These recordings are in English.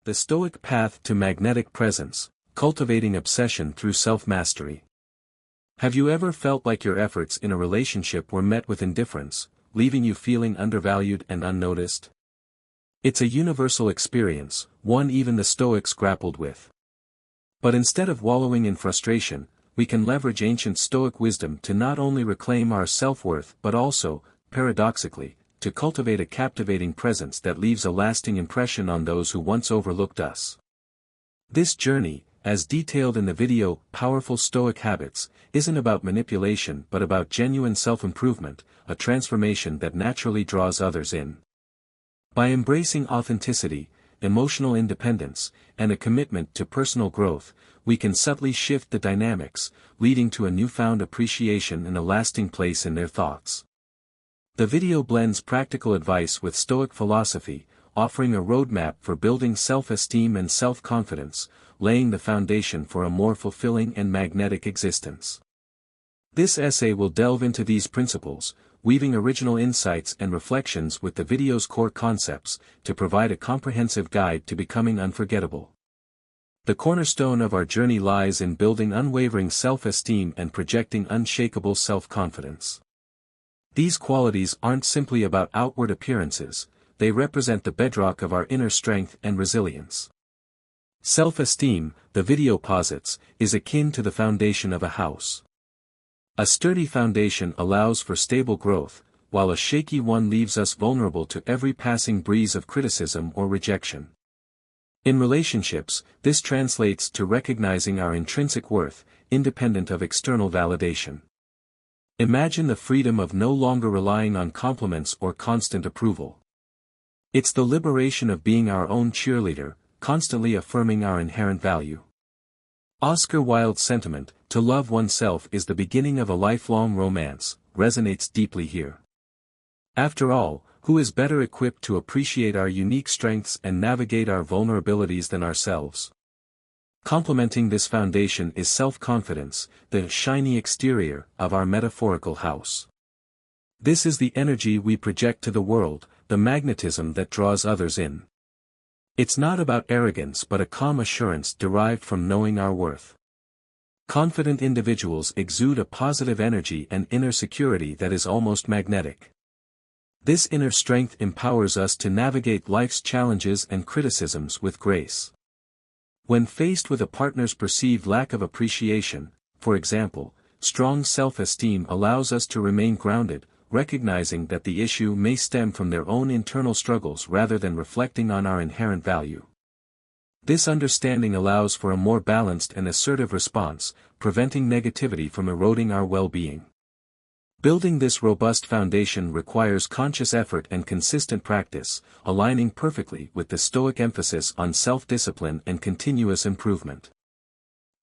The Stoic Path to Magnetic Presence, Cultivating Obsession Through Self-Mastery. Have you ever felt like your efforts in a relationship were met with indifference, leaving you feeling undervalued and unnoticed? It's a universal experience, one even the Stoics grappled with. But instead of wallowing in frustration, we can leverage ancient Stoic wisdom to not only reclaim our self-worth but also, paradoxically, to cultivate a captivating presence that leaves a lasting impression on those who once overlooked us. This journey, as detailed in the video Powerful Stoic Habits, isn't about manipulation but about genuine self-improvement, a transformation that naturally draws others in. By embracing authenticity, emotional independence, and a commitment to personal growth, we can subtly shift the dynamics, leading to a newfound appreciation and a lasting place in their thoughts. The video blends practical advice with Stoic philosophy, offering a roadmap for building self-esteem and self-confidence, laying the foundation for a more fulfilling and magnetic existence. This essay will delve into these principles, weaving original insights and reflections with the video's core concepts, to provide a comprehensive guide to becoming unforgettable. The cornerstone of our journey lies in building unwavering self-esteem and projecting unshakable self-confidence. These qualities aren't simply about outward appearances, they represent the bedrock of our inner strength and resilience. Self-esteem, the video posits, is akin to the foundation of a house. A sturdy foundation allows for stable growth, while a shaky one leaves us vulnerable to every passing breeze of criticism or rejection. In relationships, this translates to recognizing our intrinsic worth, independent of external validation. Imagine the freedom of no longer relying on compliments or constant approval. It's the liberation of being our own cheerleader, constantly affirming our inherent value. Oscar Wilde's sentiment, "To love oneself is the beginning of a lifelong romance," resonates deeply here. After all, who is better equipped to appreciate our unique strengths and navigate our vulnerabilities than ourselves? Complementing this foundation is self-confidence, the shiny exterior of our metaphorical house. This is the energy we project to the world, the magnetism that draws others in. It's not about arrogance but a calm assurance derived from knowing our worth. Confident individuals exude a positive energy and inner security that is almost magnetic. This inner strength empowers us to navigate life's challenges and criticisms with grace. When faced with a partner's perceived lack of appreciation, for example, strong self-esteem allows us to remain grounded, recognizing that the issue may stem from their own internal struggles rather than reflecting on our inherent value. This understanding allows for a more balanced and assertive response, preventing negativity from eroding our well-being. Building this robust foundation requires conscious effort and consistent practice, aligning perfectly with the Stoic emphasis on self-discipline and continuous improvement.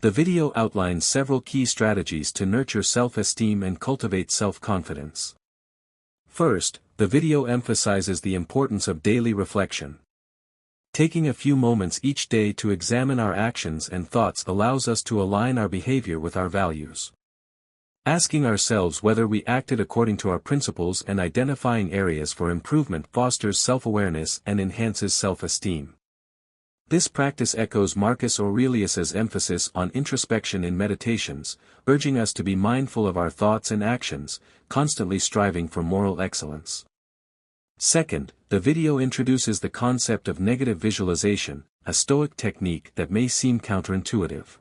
The video outlines several key strategies to nurture self-esteem and cultivate self-confidence. First, the video emphasizes the importance of daily reflection. Taking a few moments each day to examine our actions and thoughts allows us to align our behavior with our values. Asking ourselves whether we acted according to our principles and identifying areas for improvement fosters self-awareness and enhances self-esteem. This practice echoes Marcus Aurelius's emphasis on introspection in Meditations, urging us to be mindful of our thoughts and actions, constantly striving for moral excellence. Second, the video introduces the concept of negative visualization, a Stoic technique that may seem counterintuitive.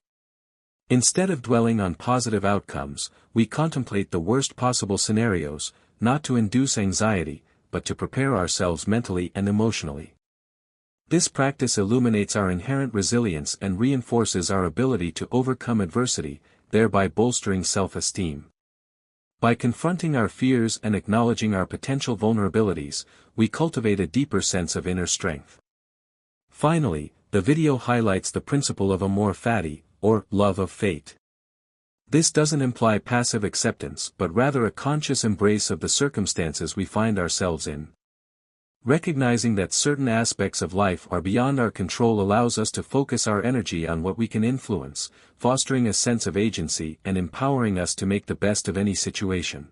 Instead of dwelling on positive outcomes, we contemplate the worst possible scenarios, not to induce anxiety, but to prepare ourselves mentally and emotionally. This practice illuminates our inherent resilience and reinforces our ability to overcome adversity, thereby bolstering self-esteem. By confronting our fears and acknowledging our potential vulnerabilities, we cultivate a deeper sense of inner strength. Finally, the video highlights the principle of amor fati, or love of fate. This doesn't imply passive acceptance but rather a conscious embrace of the circumstances we find ourselves in. Recognizing that certain aspects of life are beyond our control allows us to focus our energy on what we can influence, fostering a sense of agency and empowering us to make the best of any situation.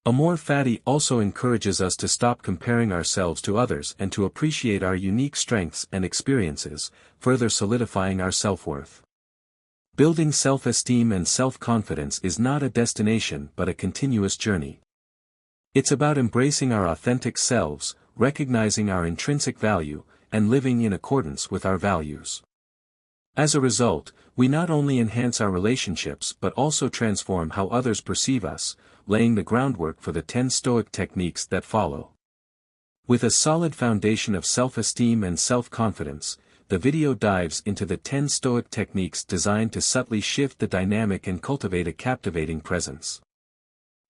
Amor fati also encourages us to stop comparing ourselves to others and to appreciate our unique strengths and experiences, further solidifying our self-worth. Building self-esteem and self-confidence is not a destination but a continuous journey. It's about embracing our authentic selves, recognizing our intrinsic value, and living in accordance with our values. As a result, we not only enhance our relationships but also transform how others perceive us, laying the groundwork for the 10 Stoic techniques that follow. With a solid foundation of self-esteem and self-confidence, the video dives into the 10 Stoic techniques designed to subtly shift the dynamic and cultivate a captivating presence.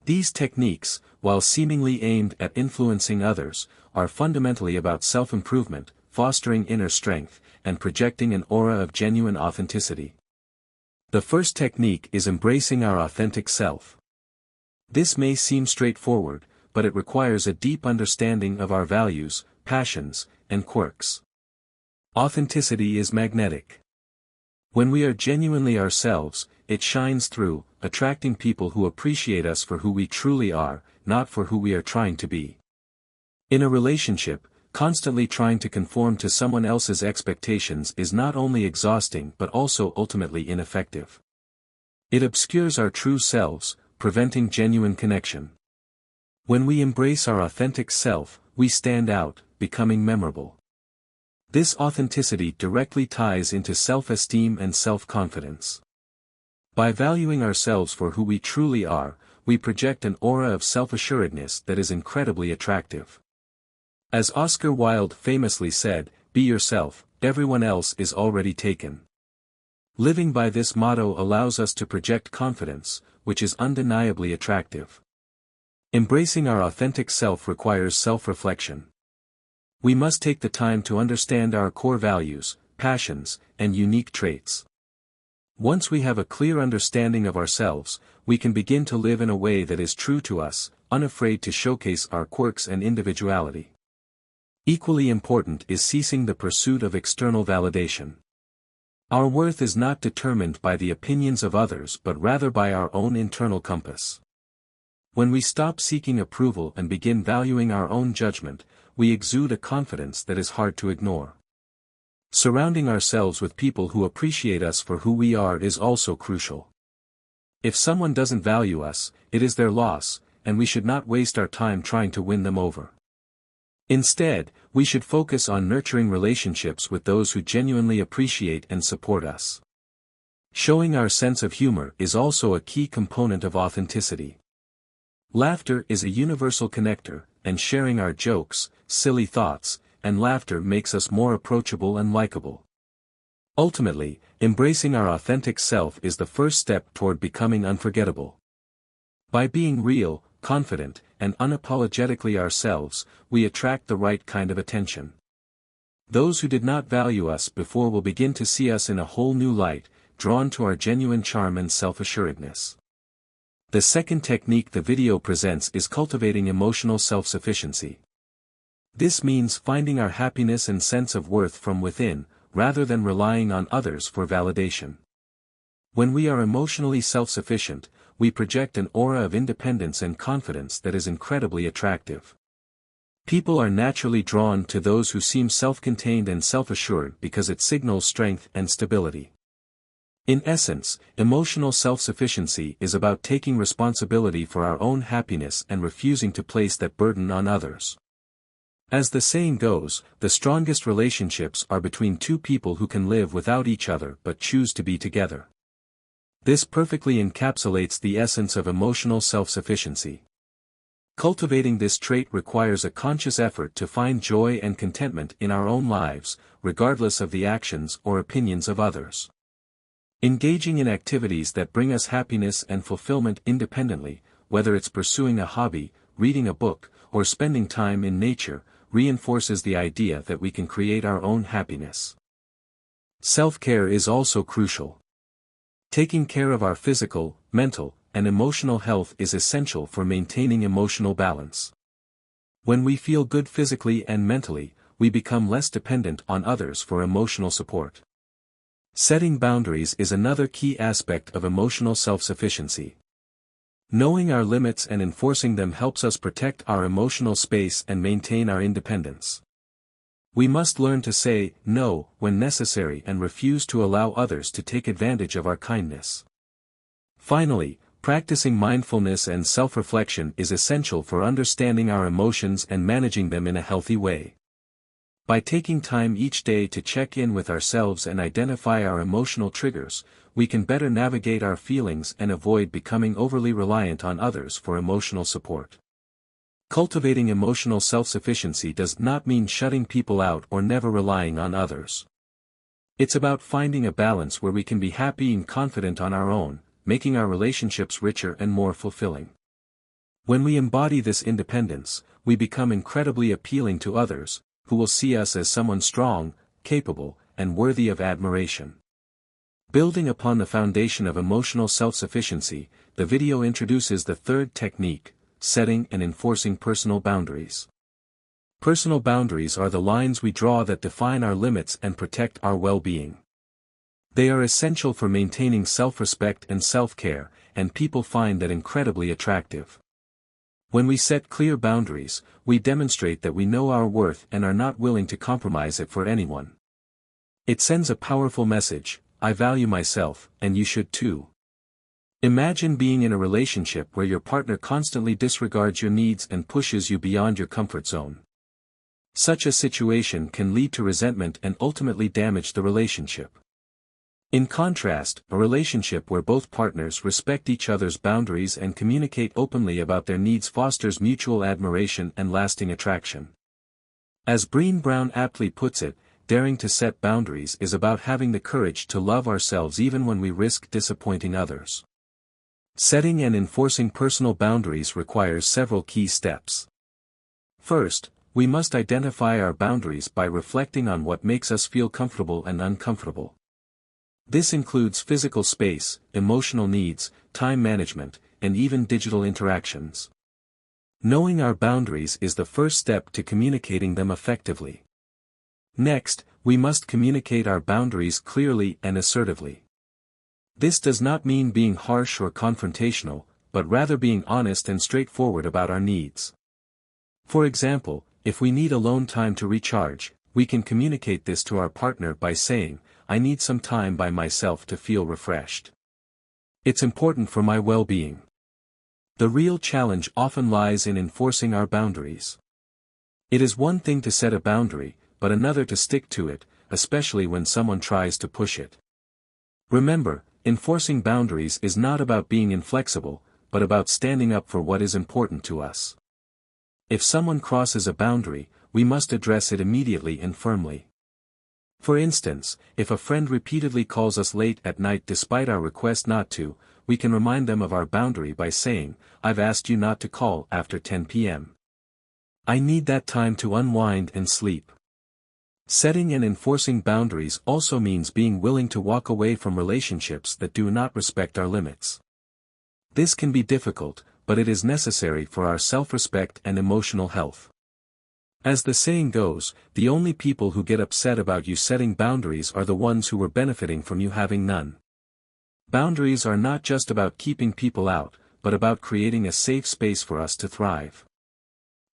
These techniques, while seemingly aimed at influencing others, are fundamentally about self-improvement, fostering inner strength, and projecting an aura of genuine authenticity. The first technique is embracing our authentic self. This may seem straightforward, but it requires a deep understanding of our values, passions, and quirks. Authenticity is magnetic. When we are genuinely ourselves, it shines through, attracting people who appreciate us for who we truly are, not for who we are trying to be. In a relationship, constantly trying to conform to someone else's expectations is not only exhausting but also ultimately ineffective. It obscures our true selves, preventing genuine connection. When we embrace our authentic self, we stand out, becoming memorable. This authenticity directly ties into self-esteem and self-confidence. By valuing ourselves for who we truly are, we project an aura of self-assuredness that is incredibly attractive. As Oscar Wilde famously said, "Be yourself, everyone else is already taken." Living by this motto allows us to project confidence, which is undeniably attractive. Embracing our authentic self requires self-reflection. We must take the time to understand our core values, passions, and unique traits. Once we have a clear understanding of ourselves, we can begin to live in a way that is true to us, unafraid to showcase our quirks and individuality. Equally important is ceasing the pursuit of external validation. Our worth is not determined by the opinions of others but rather by our own internal compass. When we stop seeking approval and begin valuing our own judgment, we exude a confidence that is hard to ignore. Surrounding ourselves with people who appreciate us for who we are is also crucial. If someone doesn't value us, it is their loss, and we should not waste our time trying to win them over. Instead, we should focus on nurturing relationships with those who genuinely appreciate and support us. Showing our sense of humor is also a key component of authenticity. Laughter is a universal connector, and sharing our jokes, silly thoughts, and laughter makes us more approachable and likable. Ultimately, embracing our authentic self is the first step toward becoming unforgettable. By being real, confident, and unapologetically ourselves, we attract the right kind of attention. Those who did not value us before will begin to see us in a whole new light, drawn to our genuine charm and self-assuredness. The second technique the video presents is cultivating emotional self-sufficiency. This means finding our happiness and sense of worth from within, rather than relying on others for validation. When we are emotionally self-sufficient, we project an aura of independence and confidence that is incredibly attractive. People are naturally drawn to those who seem self-contained and self-assured because it signals strength and stability. In essence, emotional self-sufficiency is about taking responsibility for our own happiness and refusing to place that burden on others. As the saying goes, the strongest relationships are between two people who can live without each other but choose to be together. This perfectly encapsulates the essence of emotional self-sufficiency. Cultivating this trait requires a conscious effort to find joy and contentment in our own lives, regardless of the actions or opinions of others. Engaging in activities that bring us happiness and fulfillment independently, whether it's pursuing a hobby, reading a book, or spending time in nature, reinforces the idea that we can create our own happiness. Self-care is also crucial. Taking care of our physical, mental, and emotional health is essential for maintaining emotional balance. When we feel good physically and mentally, we become less dependent on others for emotional support. Setting boundaries is another key aspect of emotional self-sufficiency. Knowing our limits and enforcing them helps us protect our emotional space and maintain our independence. We must learn to say no when necessary and refuse to allow others to take advantage of our kindness. Finally, practicing mindfulness and self-reflection is essential for understanding our emotions and managing them in a healthy way. By taking time each day to check in with ourselves and identify our emotional triggers, we can better navigate our feelings and avoid becoming overly reliant on others for emotional support. Cultivating emotional self-sufficiency does not mean shutting people out or never relying on others. It's about finding a balance where we can be happy and confident on our own, making our relationships richer and more fulfilling. When we embody this independence, we become incredibly appealing to others, who will see us as someone strong, capable, and worthy of admiration. Building upon the foundation of emotional self-sufficiency, the video introduces the third technique: setting and enforcing personal boundaries. Personal boundaries are the lines we draw that define our limits and protect our well-being. They are essential for maintaining self-respect and self-care, and people find that incredibly attractive. When we set clear boundaries, we demonstrate that we know our worth and are not willing to compromise it for anyone. It sends a powerful message: I value myself, and you should too. Imagine being in a relationship where your partner constantly disregards your needs and pushes you beyond your comfort zone. Such a situation can lead to resentment and ultimately damage the relationship. In contrast, a relationship where both partners respect each other's boundaries and communicate openly about their needs fosters mutual admiration and lasting attraction. As Brené Brown aptly puts it, daring to set boundaries is about having the courage to love ourselves even when we risk disappointing others. Setting and enforcing personal boundaries requires several key steps. First, we must identify our boundaries by reflecting on what makes us feel comfortable and uncomfortable. This includes physical space, emotional needs, time management, and even digital interactions. Knowing our boundaries is the first step to communicating them effectively. Next, we must communicate our boundaries clearly and assertively. This does not mean being harsh or confrontational, but rather being honest and straightforward about our needs. For example, if we need alone time to recharge, we can communicate this to our partner by saying, "I need some time by myself to feel refreshed. It's important for my well-being." The real challenge often lies in enforcing our boundaries. It is one thing to set a boundary, but another to stick to it, especially when someone tries to push it. Remember, enforcing boundaries is not about being inflexible, but about standing up for what is important to us. If someone crosses a boundary, we must address it immediately and firmly. For instance, if a friend repeatedly calls us late at night despite our request not to, we can remind them of our boundary by saying, "I've asked you not to call after 10 p.m. I need that time to unwind and sleep." Setting and enforcing boundaries also means being willing to walk away from relationships that do not respect our limits. This can be difficult, but it is necessary for our self-respect and emotional health. As the saying goes, the only people who get upset about you setting boundaries are the ones who were benefiting from you having none. Boundaries are not just about keeping people out, but about creating a safe space for us to thrive.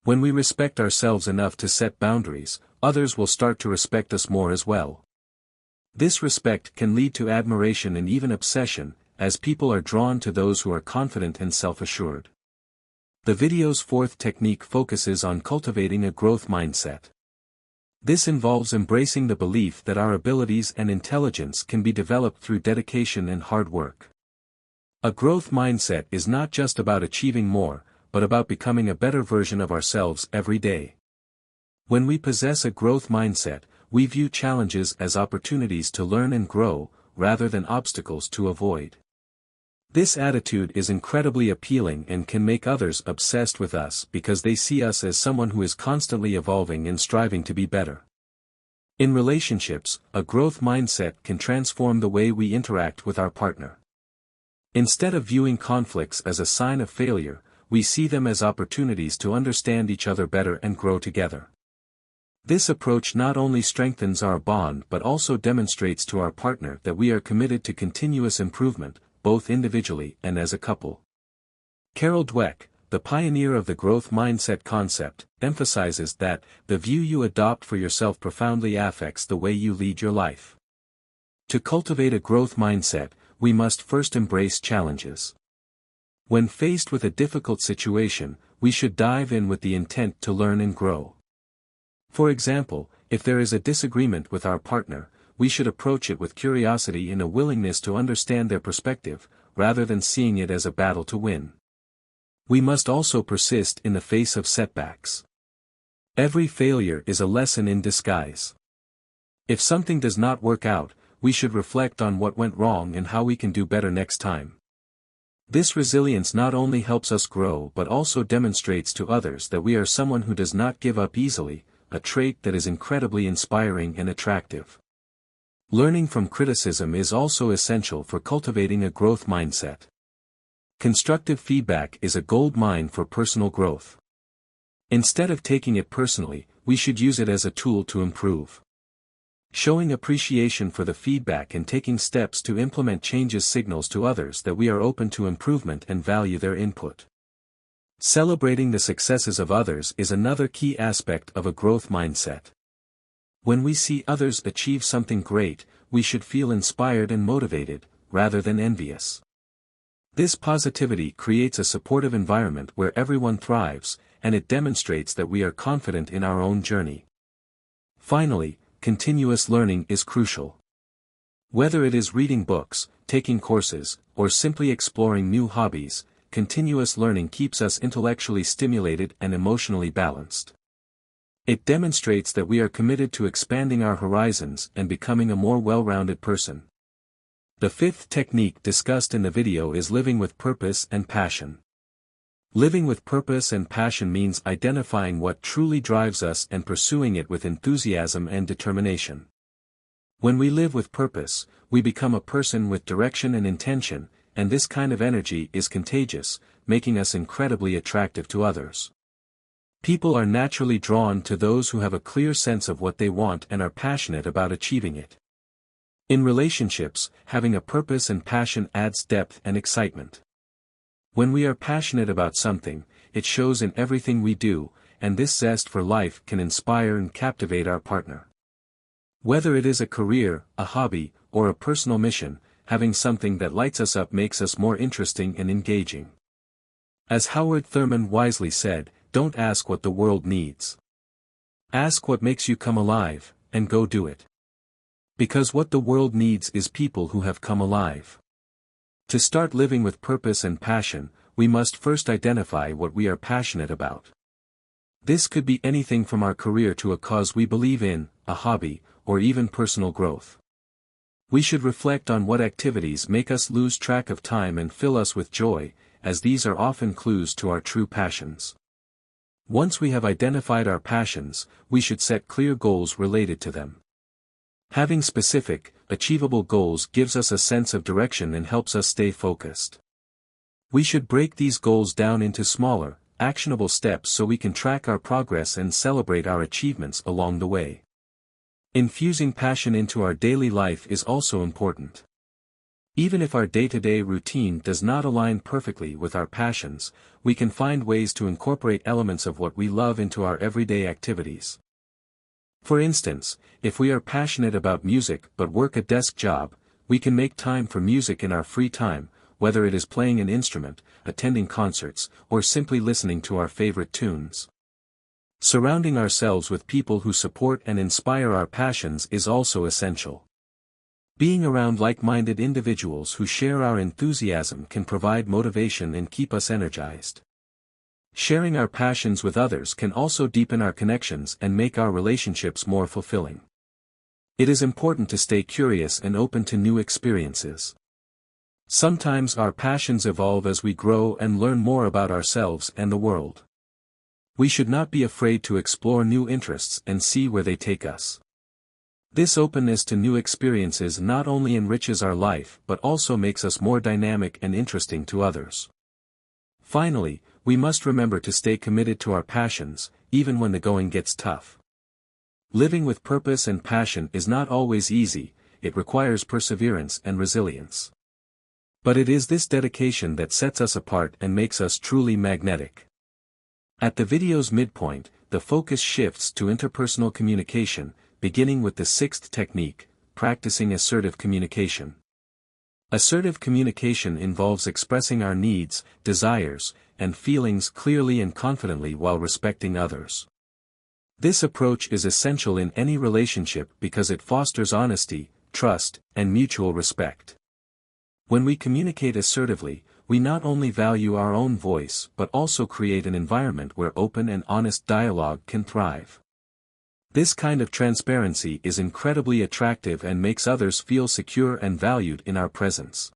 When we respect ourselves enough to set boundaries, others will start to respect us more as well. This respect can lead to admiration and even obsession, as people are drawn to those who are confident and self-assured. The video's fourth technique focuses on cultivating a growth mindset. This involves embracing the belief that our abilities and intelligence can be developed through dedication and hard work. A growth mindset is not just about achieving more, but about becoming a better version of ourselves every day. When we possess a growth mindset, we view challenges as opportunities to learn and grow, rather than obstacles to avoid. This attitude is incredibly appealing and can make others obsessed with us because they see us as someone who is constantly evolving and striving to be better. In relationships, a growth mindset can transform the way we interact with our partner. Instead of viewing conflicts as a sign of failure, we see them as opportunities to understand each other better and grow together. This approach not only strengthens our bond but also demonstrates to our partner that we are committed to continuous improvement, both individually and as a couple. Carol Dweck, the pioneer of the growth mindset concept, emphasizes that the view you adopt for yourself profoundly affects the way you lead your life. To cultivate a growth mindset, we must first embrace challenges. When faced with a difficult situation, we should dive in with the intent to learn and grow. For example, if there is a disagreement with our partner, we should approach it with curiosity and a willingness to understand their perspective, rather than seeing it as a battle to win. We must also persist in the face of setbacks. Every failure is a lesson in disguise. If something does not work out, we should reflect on what went wrong and how we can do better next time. This resilience not only helps us grow but also demonstrates to others that we are someone who does not give up easily, a trait that is incredibly inspiring and attractive. Learning from criticism is also essential for cultivating a growth mindset. Constructive feedback is a gold mine for personal growth. Instead of taking it personally, we should use it as a tool to improve. Showing appreciation for the feedback and taking steps to implement changes signals to others that we are open to improvement and value their input. Celebrating the successes of others is another key aspect of a growth mindset. When we see others achieve something great, we should feel inspired and motivated, rather than envious. This positivity creates a supportive environment where everyone thrives, and it demonstrates that we are confident in our own journey. Finally, continuous learning is crucial. Whether it is reading books, taking courses, or simply exploring new hobbies, continuous learning keeps us intellectually stimulated and emotionally balanced. It demonstrates that we are committed to expanding our horizons and becoming a more well-rounded person. The fifth technique discussed in the video is living with purpose and passion. Living with purpose and passion means identifying what truly drives us and pursuing it with enthusiasm and determination. When we live with purpose, we become a person with direction and intention, and this kind of energy is contagious, making us incredibly attractive to others. People are naturally drawn to those who have a clear sense of what they want and are passionate about achieving it. In relationships, having a purpose and passion adds depth and excitement. When we are passionate about something, it shows in everything we do, and this zest for life can inspire and captivate our partner. Whether it is a career, a hobby, or a personal mission, having something that lights us up makes us more interesting and engaging. As Howard Thurman wisely said, "Don't ask what the world needs. Ask what makes you come alive, and go do it." Because what the world needs is people who have come alive. To start living with purpose and passion, we must first identify what we are passionate about. This could be anything from our career to a cause we believe in, a hobby, or even personal growth. We should reflect on what activities make us lose track of time and fill us with joy, as these are often clues to our true passions. Once we have identified our passions, we should set clear goals related to them. Having specific, achievable goals gives us a sense of direction and helps us stay focused. We should break these goals down into smaller, actionable steps so we can track our progress and celebrate our achievements along the way. Infusing passion into our daily life is also important. Even if our day-to-day routine does not align perfectly with our passions, we can find ways to incorporate elements of what we love into our everyday activities. For instance, if we are passionate about music but work a desk job, we can make time for music in our free time, whether it is playing an instrument, attending concerts, or simply listening to our favorite tunes. Surrounding ourselves with people who support and inspire our passions is also essential. Being around like-minded individuals who share our enthusiasm can provide motivation and keep us energized. Sharing our passions with others can also deepen our connections and make our relationships more fulfilling. It is important to stay curious and open to new experiences. Sometimes our passions evolve as we grow and learn more about ourselves and the world. We should not be afraid to explore new interests and see where they take us. This openness to new experiences not only enriches our life but also makes us more dynamic and interesting to others. Finally, we must remember to stay committed to our passions, even when the going gets tough. Living with purpose and passion is not always easy, it requires perseverance and resilience. But it is this dedication that sets us apart and makes us truly magnetic. At the video's midpoint, the focus shifts to interpersonal communication, beginning with the sixth technique, practicing assertive communication. Assertive communication involves expressing our needs, desires, and feelings clearly and confidently while respecting others. This approach is essential in any relationship because it fosters honesty, trust, and mutual respect. When we communicate assertively, we not only value our own voice but also create an environment where open and honest dialogue can thrive. This kind of transparency is incredibly attractive and makes others feel secure and valued in our presence.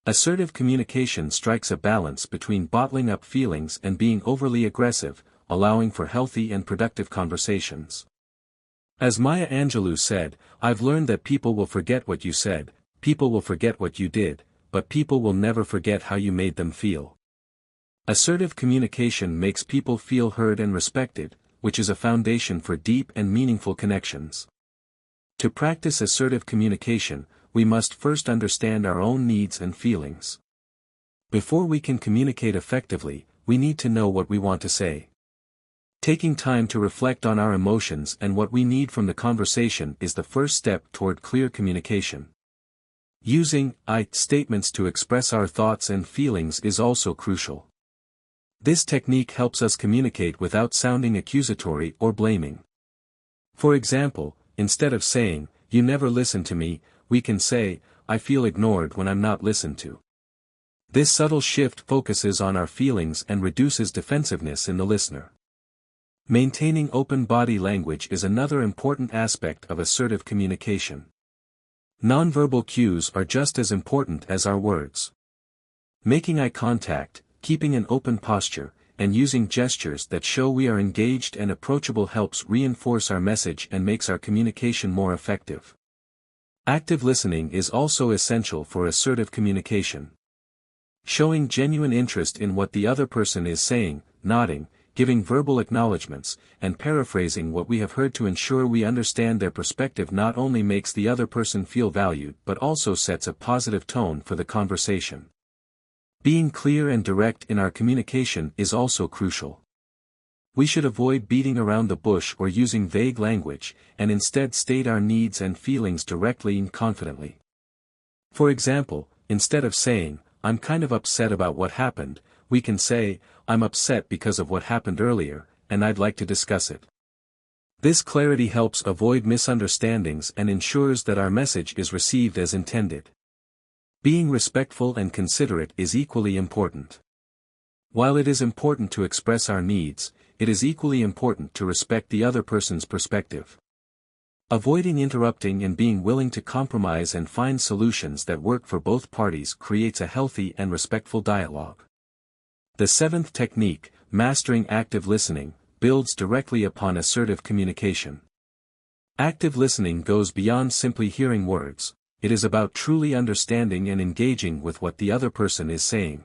Assertive communication strikes a balance between bottling up feelings and being overly aggressive, allowing for healthy and productive conversations. As Maya Angelou said, "I've learned that people will forget what you said, people will forget what you did, but people will never forget how you made them feel." Assertive communication makes people feel heard and respected, which is a foundation for deep and meaningful connections. To practice assertive communication, we must first understand our own needs and feelings. Before we can communicate effectively, we need to know what we want to say. Taking time to reflect on our emotions and what we need from the conversation is the first step toward clear communication. Using "I" statements to express our thoughts and feelings is also crucial. This technique helps us communicate without sounding accusatory or blaming. For example, instead of saying, "You never listen to me," we can say, "I feel ignored when I'm not listened to." This subtle shift focuses on our feelings and reduces defensiveness in the listener. Maintaining open body language is another important aspect of assertive communication. Nonverbal cues are just as important as our words. Making eye contact, keeping an open posture, and using gestures that show we are engaged and approachable helps reinforce our message and makes our communication more effective. Active listening is also essential for assertive communication. Showing genuine interest in what the other person is saying, nodding, giving verbal acknowledgments, and paraphrasing what we have heard to ensure we understand their perspective not only makes the other person feel valued but also sets a positive tone for the conversation. Being clear and direct in our communication is also crucial. We should avoid beating around the bush or using vague language, and instead state our needs and feelings directly and confidently. For example, instead of saying, "I'm kind of upset about what happened," we can say, "I'm upset because of what happened earlier, and I'd like to discuss it." This clarity helps avoid misunderstandings and ensures that our message is received as intended. Being respectful and considerate is equally important. While it is important to express our needs, it is equally important to respect the other person's perspective. Avoiding interrupting and being willing to compromise and find solutions that work for both parties creates a healthy and respectful dialogue. The seventh technique, mastering active listening, builds directly upon assertive communication. Active listening goes beyond simply hearing words. It is about truly understanding and engaging with what the other person is saying.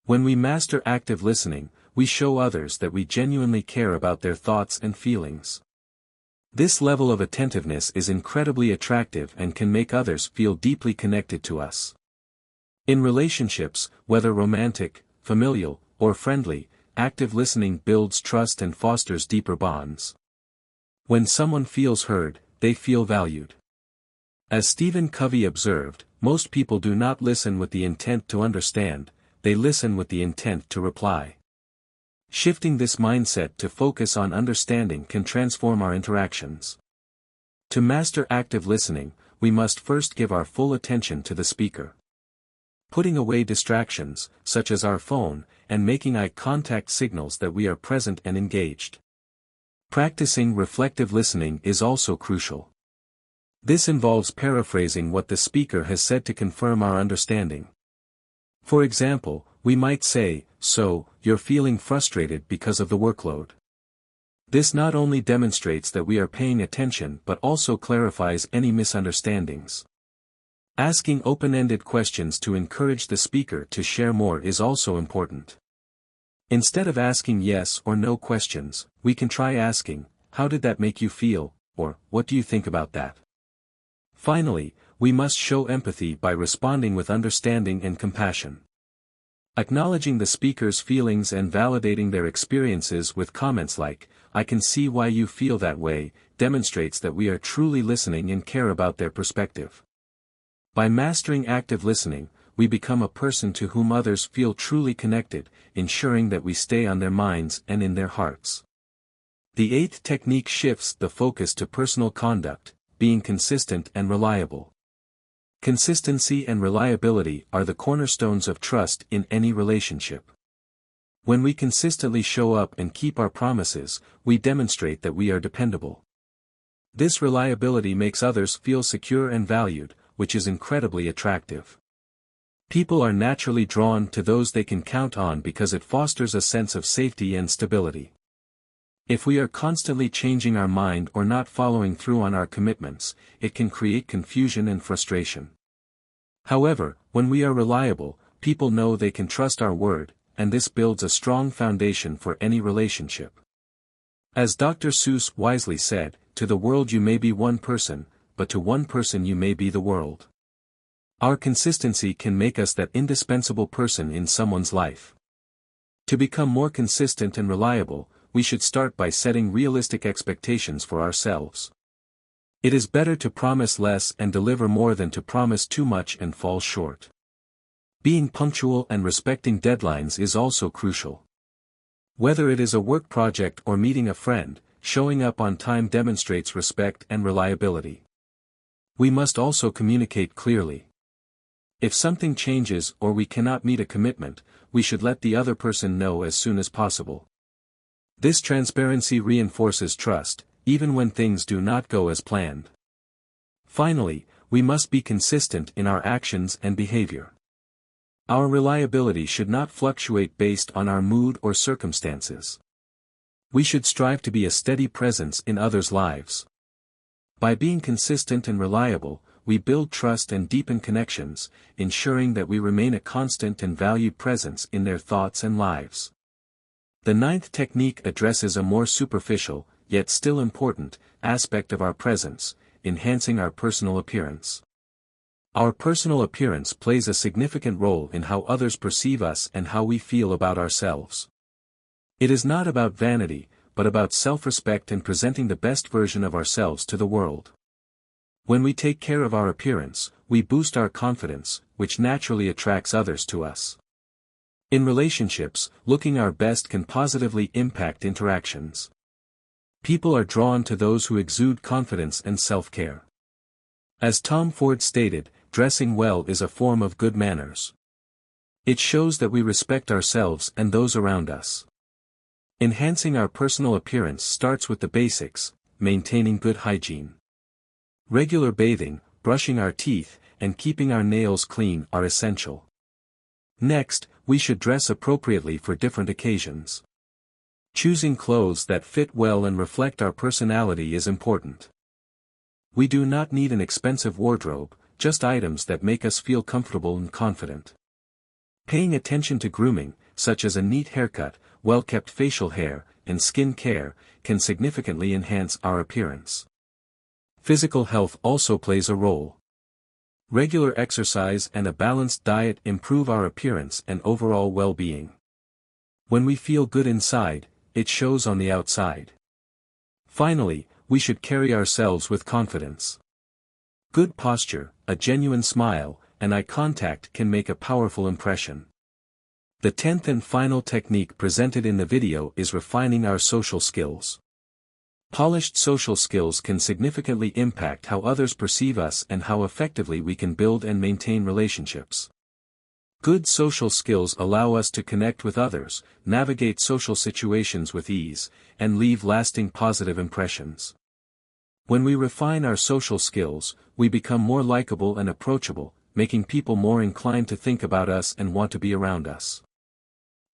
When we master active listening, we show others that we genuinely care about their thoughts and feelings. This level of attentiveness is incredibly attractive and can make others feel deeply connected to us. In relationships, whether romantic, familial, or friendly, active listening builds trust and fosters deeper bonds. When someone feels heard, they feel valued. As Stephen Covey observed, most people do not listen with the intent to understand, they listen with the intent to reply. Shifting this mindset to focus on understanding can transform our interactions. To master active listening, we must first give our full attention to the speaker. Putting away distractions, such as our phone, and making eye contact signals that we are present and engaged. Practicing reflective listening is also crucial. This involves paraphrasing what the speaker has said to confirm our understanding. For example, we might say, "So, you're feeling frustrated because of the workload." This not only demonstrates that we are paying attention but also clarifies any misunderstandings. Asking open-ended questions to encourage the speaker to share more is also important. Instead of asking yes or no questions, we can try asking, "How did that make you feel?" or "What do you think about that?" Finally, we must show empathy by responding with understanding and compassion. Acknowledging the speaker's feelings and validating their experiences with comments like, "I can see why you feel that way," demonstrates that we are truly listening and care about their perspective. By mastering active listening, we become a person to whom others feel truly connected, ensuring that we stay on their minds and in their hearts. The eighth technique shifts the focus to personal conduct, being consistent and reliable. Consistency and reliability are the cornerstones of trust in any relationship. When we consistently show up and keep our promises, we demonstrate that we are dependable. This reliability makes others feel secure and valued, which is incredibly attractive. People are naturally drawn to those they can count on because it fosters a sense of safety and stability. If we are constantly changing our mind or not following through on our commitments, it can create confusion and frustration. However, when we are reliable, people know they can trust our word, and this builds a strong foundation for any relationship. As Dr. Seuss wisely said, "To the world you may be one person, but to one person you may be the world." Our consistency can make us that indispensable person in someone's life. To become more consistent and reliable, we should start by setting realistic expectations for ourselves. It is better to promise less and deliver more than to promise too much and fall short. Being punctual and respecting deadlines is also crucial. Whether it is a work project or meeting a friend, showing up on time demonstrates respect and reliability. We must also communicate clearly. If something changes or we cannot meet a commitment, we should let the other person know as soon as possible. This transparency reinforces trust, even when things do not go as planned. Finally, we must be consistent in our actions and behavior. Our reliability should not fluctuate based on our mood or circumstances. We should strive to be a steady presence in others' lives. By being consistent and reliable, we build trust and deepen connections, ensuring that we remain a constant and valued presence in their thoughts and lives. The ninth technique addresses a more superficial, yet still important, aspect of our presence, enhancing our personal appearance. Our personal appearance plays a significant role in how others perceive us and how we feel about ourselves. It is not about vanity, but about self-respect and presenting the best version of ourselves to the world. When we take care of our appearance, we boost our confidence, which naturally attracts others to us. In relationships, looking our best can positively impact interactions. People are drawn to those who exude confidence and self-care. As Tom Ford stated, dressing well is a form of good manners. It shows that we respect ourselves and those around us. Enhancing our personal appearance starts with the basics, maintaining good hygiene. Regular bathing, brushing our teeth, and keeping our nails clean are essential. Next, we should dress appropriately for different occasions. Choosing clothes that fit well and reflect our personality is important. We do not need an expensive wardrobe, just items that make us feel comfortable and confident. Paying attention to grooming, such as a neat haircut, well-kept facial hair, and skin care, can significantly enhance our appearance. Physical health also plays a role. Regular exercise and a balanced diet improve our appearance and overall well-being. When we feel good inside, it shows on the outside. Finally, we should carry ourselves with confidence. Good posture, a genuine smile, and eye contact can make a powerful impression. The 10th and final technique presented in the video is refining our social skills. Polished social skills can significantly impact how others perceive us and how effectively we can build and maintain relationships. Good social skills allow us to connect with others, navigate social situations with ease, and leave lasting positive impressions. When we refine our social skills, we become more likable and approachable, making people more inclined to think about us and want to be around us.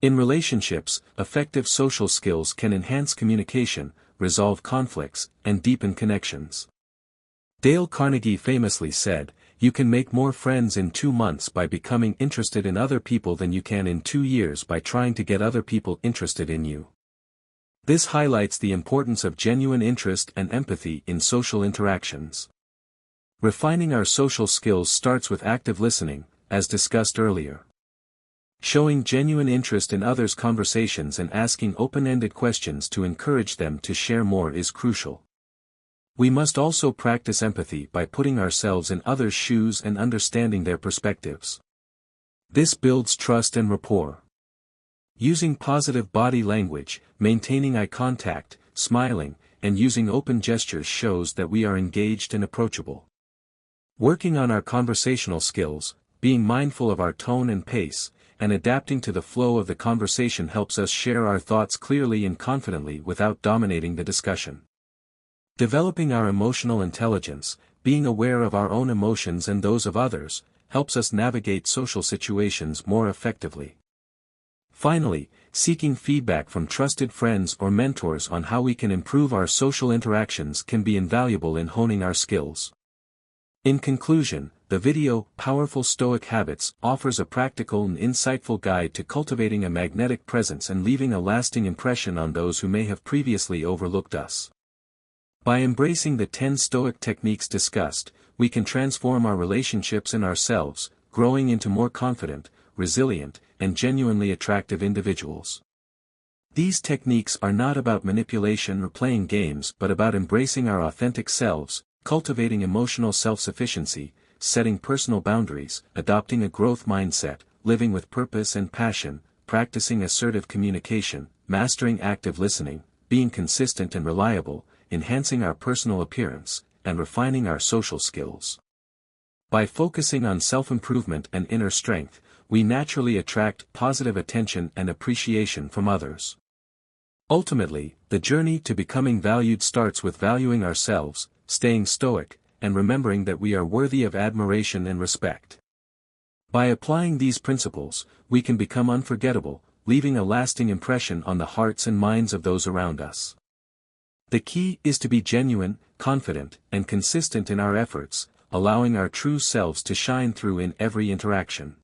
In relationships, effective social skills can enhance communication, resolve conflicts, and deepen connections. Dale Carnegie famously said, "You can make more friends in 2 months by becoming interested in other people than you can in 2 years by trying to get other people interested in you." This highlights the importance of genuine interest and empathy in social interactions. Refining our social skills starts with active listening, as discussed earlier. Showing genuine interest in others' conversations and asking open-ended questions to encourage them to share more is crucial. We must also practice empathy by putting ourselves in others' shoes and understanding their perspectives. This builds trust and rapport. Using positive body language, maintaining eye contact, smiling, and using open gestures shows that we are engaged and approachable. Working on our conversational skills, being mindful of our tone and pace, and adapting to the flow of the conversation helps us share our thoughts clearly and confidently without dominating the discussion. Developing our emotional intelligence, being aware of our own emotions and those of others, helps us navigate social situations more effectively. Finally, seeking feedback from trusted friends or mentors on how we can improve our social interactions can be invaluable in honing our skills. In conclusion, the video, Powerful Stoic Habits, offers a practical and insightful guide to cultivating a magnetic presence and leaving a lasting impression on those who may have previously overlooked us. By embracing the 10 Stoic techniques discussed, we can transform our relationships and ourselves, growing into more confident, resilient, and genuinely attractive individuals. These techniques are not about manipulation or playing games but about embracing our authentic selves, cultivating emotional self-sufficiency, setting personal boundaries, adopting a growth mindset, living with purpose and passion, practicing assertive communication, mastering active listening, being consistent and reliable, enhancing our personal appearance, and refining our social skills. By focusing on self-improvement and inner strength, we naturally attract positive attention and appreciation from others. Ultimately, the journey to becoming valued starts with valuing ourselves, staying stoic, and remembering that we are worthy of admiration and respect. By applying these principles, we can become unforgettable, leaving a lasting impression on the hearts and minds of those around us. The key is to be genuine, confident, and consistent in our efforts, allowing our true selves to shine through in every interaction.